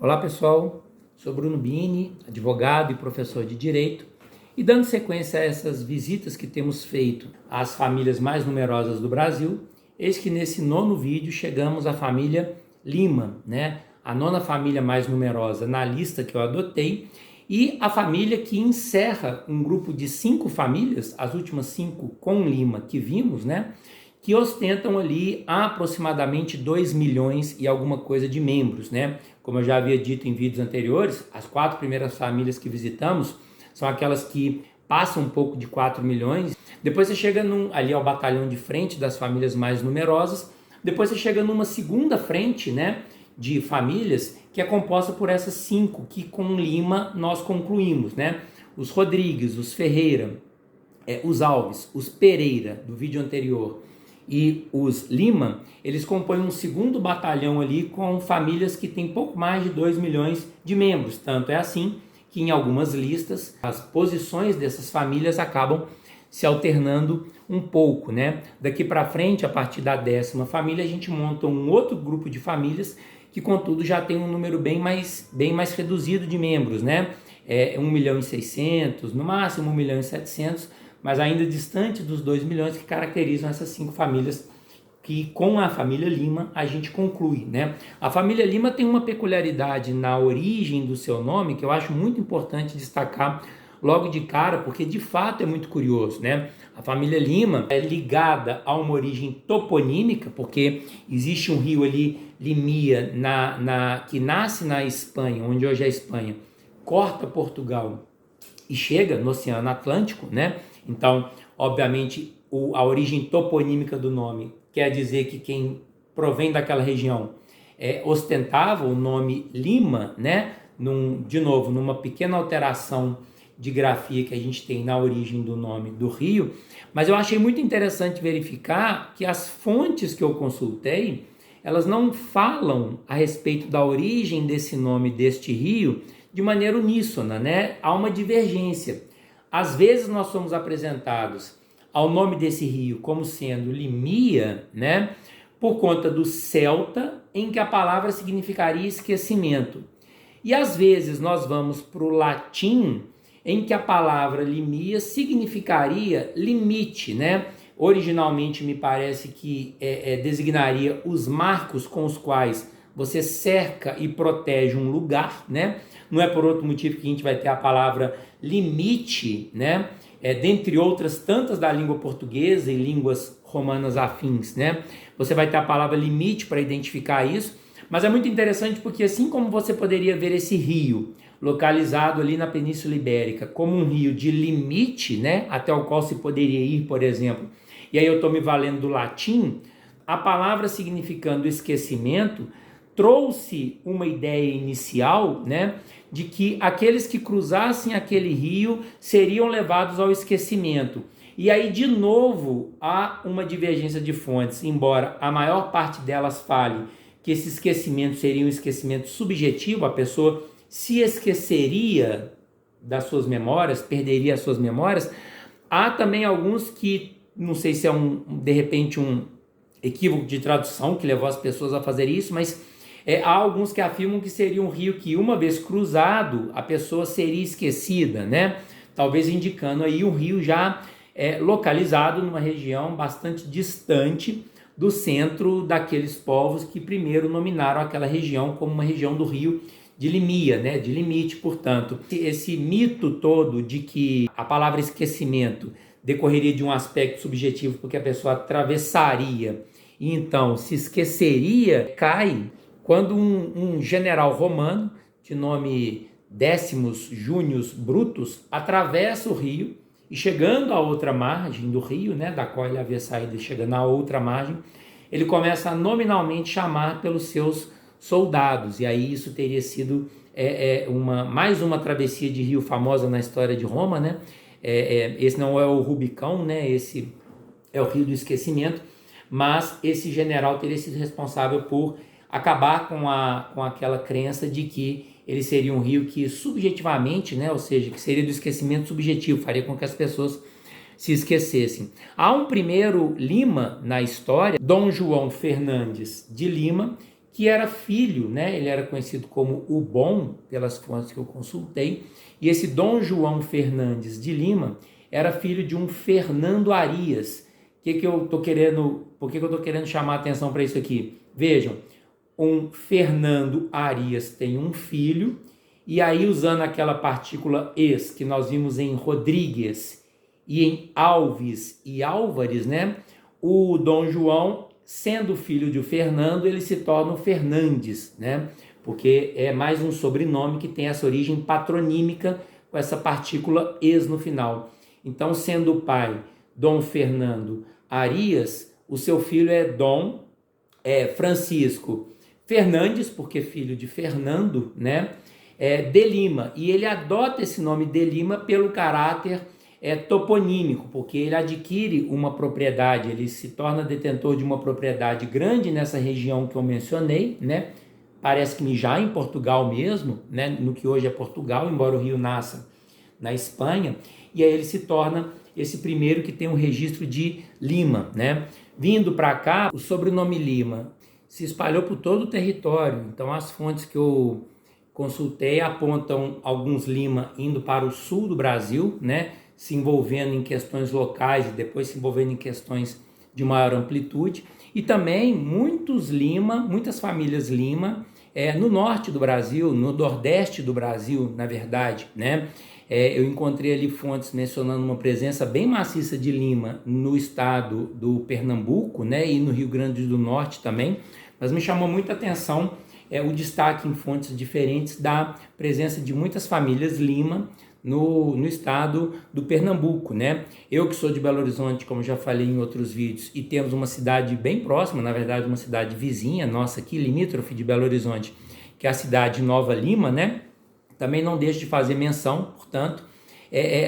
Olá pessoal, sou Bruno Bini, advogado e professor de Direito, e dando sequência a essas visitas que temos feito às famílias mais numerosas do Brasil, eis que nesse nono vídeo chegamos à família Lima, né? A nona família mais numerosa na lista que eu adotei, e a família que encerra um grupo de 5 famílias, as últimas 5 com Lima que vimos, né? Que ostentam ali aproximadamente 2 milhões e alguma coisa de membros, né? Como eu já havia dito em vídeos anteriores, as 4 primeiras famílias que visitamos são aquelas que passam um pouco de 4 milhões. Depois você chega ali ao batalhão de frente das famílias mais numerosas. Depois você chega numa segunda frente, né, de famílias que é composta por essas 5 que com Lima nós concluímos, né? Os Rodrigues, os Ferreira, os Alves, os Pereira do vídeo anterior e os Lima, eles compõem um segundo batalhão ali com famílias que têm pouco mais de 2 milhões de membros. Tanto é assim que em algumas listas as posições dessas famílias acabam se alternando um pouco, né? Daqui para frente, a partir da 10ª família, a gente monta um outro grupo de famílias que, contudo, já tem um número bem mais reduzido de membros, né? 1.600.000, no máximo 1.700.000, mas ainda distante dos 2 milhões que caracterizam essas 5 famílias que com a família Lima a gente conclui, né? A família Lima tem uma peculiaridade na origem do seu nome que eu acho muito importante destacar logo de cara, porque de fato é muito curioso, né? A família Lima é ligada a uma origem toponímica, porque existe um rio ali, Limia, que nasce na Espanha, onde hoje é a Espanha, corta Portugal e chega no Oceano Atlântico, né? Então, obviamente, a origem toponímica do nome quer dizer que quem provém daquela região ostentava o nome Lima, né? De novo, numa pequena alteração de grafia que a gente tem na origem do nome do rio, mas eu achei muito interessante verificar que as fontes que eu consultei, elas não falam a respeito da origem desse nome, deste rio, de maneira uníssona, né? Há uma divergência. Às vezes nós somos apresentados ao nome desse rio como sendo Limia, né? Por conta do celta, em que a palavra significaria esquecimento. E às vezes nós vamos para o latim, em que a palavra Limia significaria limite, né? Originalmente me parece que designaria os marcos com os quais você cerca e protege um lugar, né? Não é por outro motivo que a gente vai ter a palavra limite, né? Dentre outras tantas da língua portuguesa e línguas romanas afins, né? Você vai ter a palavra limite para identificar isso, mas é muito interessante porque assim como você poderia ver esse rio localizado ali na Península Ibérica como um rio de limite, né? Até o qual se poderia ir, por exemplo, e aí eu estou me valendo do latim, a palavra significando esquecimento trouxe uma ideia inicial, né, de que aqueles que cruzassem aquele rio seriam levados ao esquecimento. E aí, de novo, há uma divergência de fontes, embora a maior parte delas fale que esse esquecimento seria um esquecimento subjetivo, a pessoa se esqueceria das suas memórias, perderia as suas memórias. Há também alguns que, não sei se é de repente um equívoco de tradução que levou as pessoas a fazer isso, mas há alguns que afirmam que seria um rio que, uma vez cruzado, a pessoa seria esquecida, né? Talvez indicando aí um rio já localizado numa região bastante distante do centro daqueles povos que primeiro nominaram aquela região como uma região do rio de Limia, né? De limite, portanto. Esse mito todo de que a palavra esquecimento decorreria de um aspecto subjetivo porque a pessoa atravessaria e então se esqueceria, cai quando um general romano, de nome Décimos Június Brutus, atravessa o rio e chegando à outra margem do rio, né, da qual ele havia saído e chegando à outra margem, ele começa a nominalmente chamar pelos seus soldados, e aí isso teria sido mais uma travessia de rio famosa na história de Roma, né? Esse não é o Rubicão, né? Esse é o rio do esquecimento, mas esse general teria sido responsável por acabar com aquela crença de que ele seria um rio que subjetivamente, né, ou seja, que seria do esquecimento subjetivo, faria com que as pessoas se esquecessem. Há um primeiro Lima na história, Dom João Fernandes de Lima, que era filho, né? Ele era conhecido como o Bom, pelas fontes que eu consultei, e esse Dom João Fernandes de Lima era filho de um Fernando Arias. Por que eu tô querendo chamar a atenção para isso aqui? Vejam, um Fernando Arias tem um filho, e aí usando aquela partícula es que nós vimos em Rodrigues e em Alves e Álvares, né? O Dom João, sendo filho de Fernando, ele se torna o Fernandes, né? Porque é mais um sobrenome que tem essa origem patronímica com essa partícula es no final. Então, sendo o pai Dom Fernando Arias, o seu filho é Dom Francisco Fernandes, porque filho de Fernando, né? De Lima. E ele adota esse nome de Lima pelo caráter toponímico, porque ele adquire uma propriedade, ele se torna detentor de uma propriedade grande nessa região que eu mencionei, né? Parece que já em Portugal mesmo, né? No que hoje é Portugal, embora o rio nasça na Espanha, e aí ele se torna esse primeiro que tem um registro de Lima, né? Vindo para cá, o sobrenome Lima se espalhou por todo o território, então as fontes que eu consultei apontam alguns Lima indo para o sul do Brasil, né? Se envolvendo em questões locais e depois se envolvendo em questões de maior amplitude, e também muitas famílias Lima no norte do Brasil, no nordeste do Brasil, na verdade, né? Eu encontrei ali fontes mencionando uma presença bem maciça de Lima no estado do Pernambuco, né? E no Rio Grande do Norte também, mas me chamou muita atenção o destaque em fontes diferentes da presença de muitas famílias Lima no estado do Pernambuco, né? Eu que sou de Belo Horizonte, como já falei em outros vídeos, e temos uma cidade bem próxima, na verdade uma cidade vizinha nossa aqui, limítrofe de Belo Horizonte, que é a cidade de Nova Lima, né? Também não deixo de fazer menção, portanto,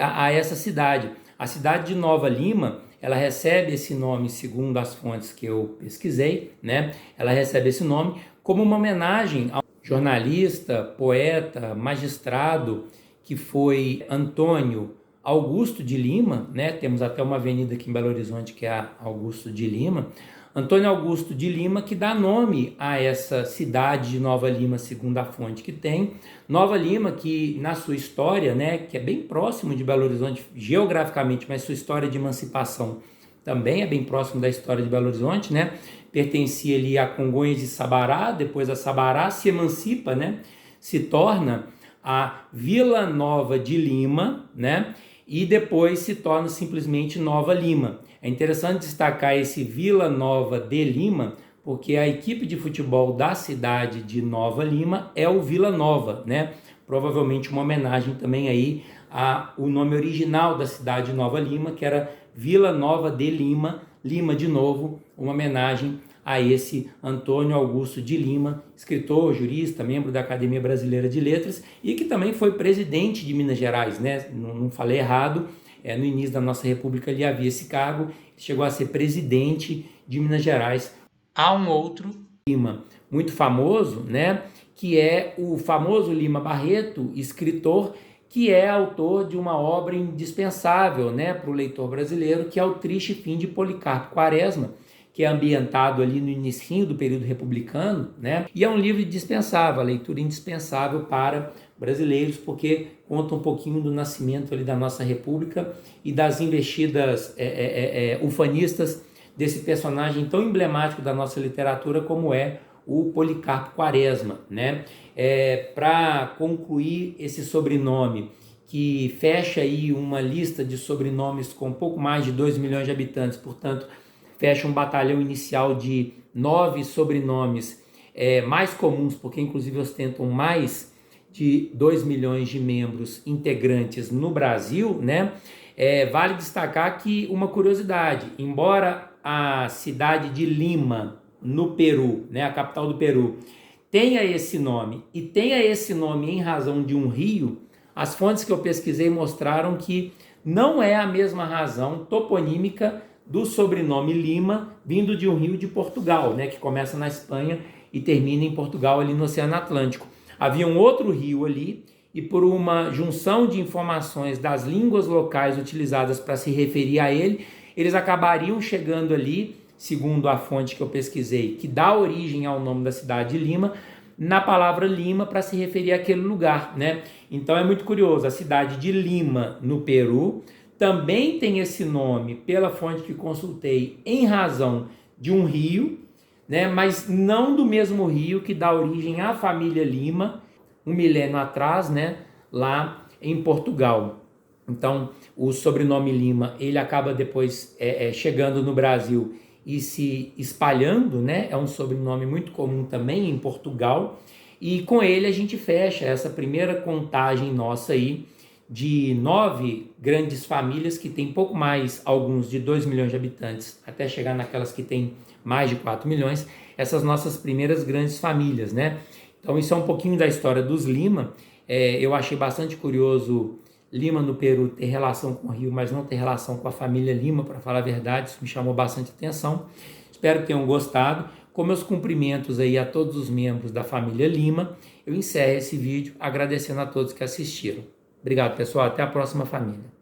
a essa cidade. A cidade de Nova Lima, ela recebe esse nome, segundo as fontes que eu pesquisei, né? Ela recebe esse nome como uma homenagem ao jornalista, poeta, magistrado, que foi Antônio Augusto de Lima, né? Temos até uma avenida aqui em Belo Horizonte que é a Augusto de Lima. Antônio Augusto de Lima, que dá nome a essa cidade de Nova Lima, segundo a fonte que tem. Nova Lima, que na sua história, né, que é bem próximo de Belo Horizonte geograficamente, mas sua história de emancipação também é bem próximo da história de Belo Horizonte, né? Pertencia ali a Congonhas de Sabará, depois a Sabará se emancipa, né? Se torna a Vila Nova de Lima, né? E depois se torna simplesmente Nova Lima. É interessante destacar esse Vila Nova de Lima, porque a equipe de futebol da cidade de Nova Lima é o Vila Nova, né? Provavelmente uma homenagem também aí ao nome original da cidade de Nova Lima, que era Vila Nova de Lima, Lima de novo, uma homenagem a esse Antônio Augusto de Lima, escritor, jurista, membro da Academia Brasileira de Letras e que também foi presidente de Minas Gerais, né? Não falei errado, no início da nossa república ele havia esse cargo, chegou a ser presidente de Minas Gerais. Há um outro Lima muito famoso, né? Que é o famoso Lima Barreto, escritor, que é autor de uma obra indispensável, né, para o leitor brasileiro, que é o Triste Fim de Policarpo Quaresma, que é ambientado ali no início do período republicano, né? E é um livro indispensável, a leitura indispensável para brasileiros, porque conta um pouquinho do nascimento ali da nossa república e das investidas ufanistas desse personagem tão emblemático da nossa literatura como é o Policarpo Quaresma, né? Para concluir esse sobrenome, que fecha aí uma lista de sobrenomes com um pouco mais de 2 milhões de habitantes, portanto, fecha um batalhão inicial de 9 sobrenomes mais comuns, porque inclusive ostentam mais de 2 milhões de membros integrantes no Brasil, né? Vale destacar que uma curiosidade, embora a cidade de Lima, no Peru, né, a capital do Peru, tenha esse nome e tenha esse nome em razão de um rio, as fontes que eu pesquisei mostraram que não é a mesma razão toponímica do sobrenome Lima vindo de um rio de Portugal, né, que começa na Espanha e termina em Portugal, ali no Oceano Atlântico. Havia um outro rio ali e por uma junção de informações das línguas locais utilizadas para se referir a ele, eles acabariam chegando ali segundo a fonte que eu pesquisei, que dá origem ao nome da cidade de Lima, na palavra Lima para se referir àquele lugar, né? Então é muito curioso, a cidade de Lima, no Peru, também tem esse nome, pela fonte que consultei, em razão de um rio, né? Mas não do mesmo rio que dá origem à família Lima, um milênio atrás, né? Lá em Portugal. Então, o sobrenome Lima, ele acaba depois chegando no Brasil e se espalhando, né? É um sobrenome muito comum também em Portugal. E com ele a gente fecha essa primeira contagem nossa aí de 9 grandes famílias que tem pouco mais, alguns de 2 milhões de habitantes, até chegar naquelas que tem mais de 4 milhões, essas nossas primeiras grandes famílias, né? Então isso é um pouquinho da história dos Lima. Eu achei bastante curioso Lima no Peru ter relação com o Rio, mas não ter relação com a família Lima, para falar a verdade, isso me chamou bastante atenção. Espero que tenham gostado. Com meus cumprimentos aí a todos os membros da família Lima, eu encerro esse vídeo agradecendo a todos que assistiram. Obrigado, pessoal. Até a próxima, família.